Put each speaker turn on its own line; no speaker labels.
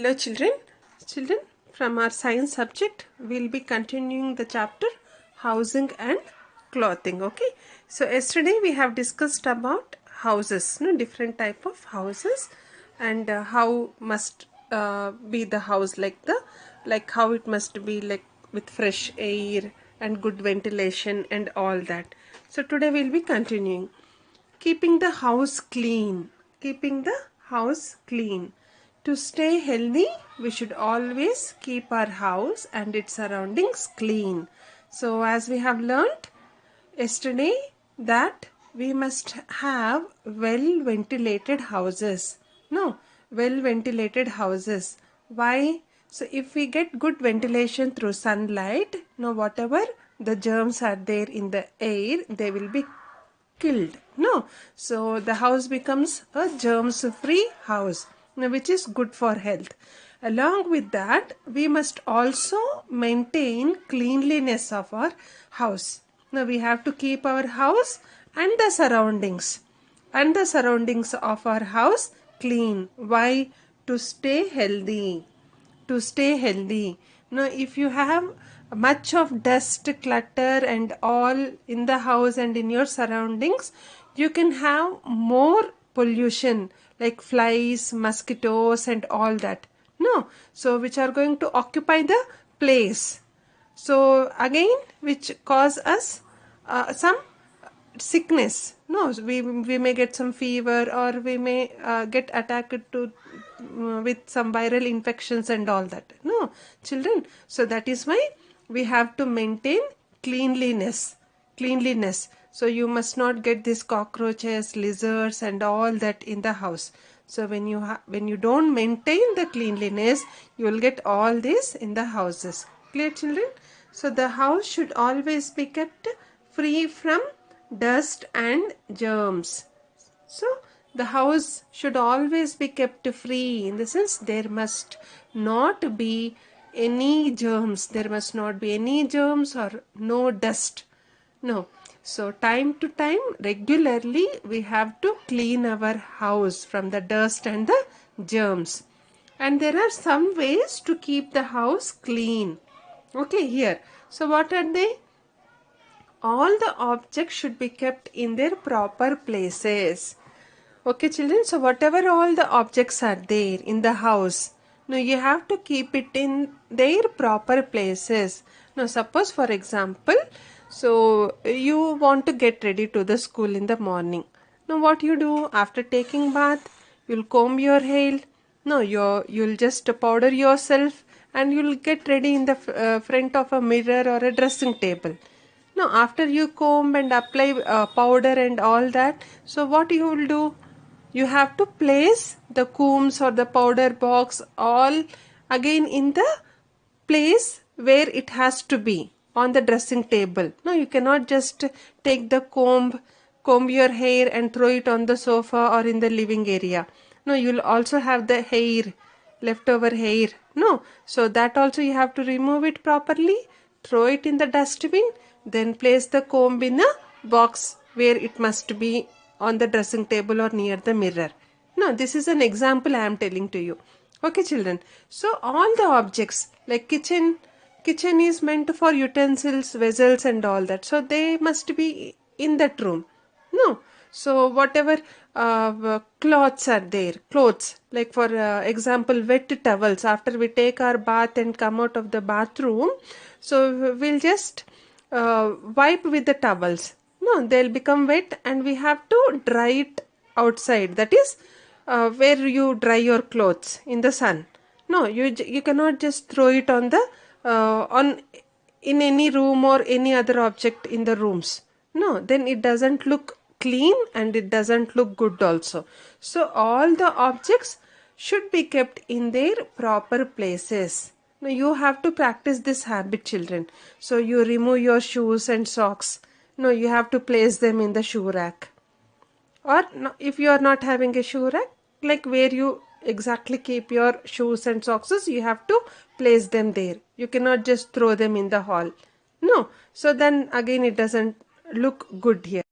Hello children, from our science subject we'll be continuing the chapter housing and clothing. Okay, so yesterday we have discussed about houses, different type of houses, and how must be the house, like how it must be, like with fresh air and good ventilation and all that. So today we'll be continuing keeping the house clean. Keeping the house clean. To stay healthy, we should always keep our house and its surroundings clean. So as we have learnt yesterday that we must have well ventilated houses. No, well ventilated houses. Why? So if we get good ventilation through sunlight, whatever the germs are there in the air, they will be killed. No, so the house becomes a germs free house, which is good for health. Along with that, we must also maintain cleanliness of our house. Now we have to keep our house and the surroundings of our house clean. Why? To stay healthy. To stay healthy. Now if you have much of dust, clutter and all in the house and in your surroundings, you can have more pollution like flies, mosquitoes and all that. No, so which are going to occupy the place. So again, which cause us some sickness. No, we may get some fever, or we may get attacked to with some viral infections and all that. No, children. So that is why we have to maintain cleanliness. So you must not get these cockroaches, lizards and all that in the house. So when you don't maintain the cleanliness, you will get all this in the houses. Clear, children? So the house should always be kept free from dust and germs. So the house should always be kept free, in the sense there must not be any germs. There must not be any germs or no dust. No. So time to time, regularly, we have to clean our house from the dust and the germs. And there are some ways to keep the house clean. Okay, here. So what are they? All the objects should be kept in their proper places. Okay, children, so whatever all the objects are there in the house, now you have to keep it in their proper places. Now suppose for example, so you want to get ready to the school in the morning. Now what you do after taking bath? You'll comb your hair. No, you'll just powder yourself and you'll get ready in the front of a mirror or a dressing table. Now after you comb and apply powder and all that, so what you will do? You have to place the combs or the powder box all again in the place where it has to be, on the dressing table. No, you cannot just take the comb your hair and throw it on the sofa or in the living area. No, you'll also have the hair, leftover hair. No, so that also you have to remove it properly, throw it in the dustbin, then place the comb in a box where it must be, on the dressing table or near the mirror. No, this is an example I am telling to you. Okay, children. So all the objects like kitchen is meant for utensils, vessels and all that. So they must be in that room. No. So whatever clothes are there, clothes, like for example wet towels, after we take our bath and come out of the bathroom, so we'll just wipe with the towels. No, they'll become wet and we have to dry it outside. That is where you dry your clothes, in the sun. No, you cannot just throw it on the in any room or any other object in the rooms. No, then it doesn't look clean and it doesn't look good also. So all the objects should be kept in their proper places. Now you have to practice this habit, children. So you remove your shoes and socks. No, you have to place them in the shoe rack. Or no, if you are not having a shoe rack, like where you exactly keep your shoes and socks, you have to place them there. You cannot just throw them in the hall. No, so then again it doesn't look good here.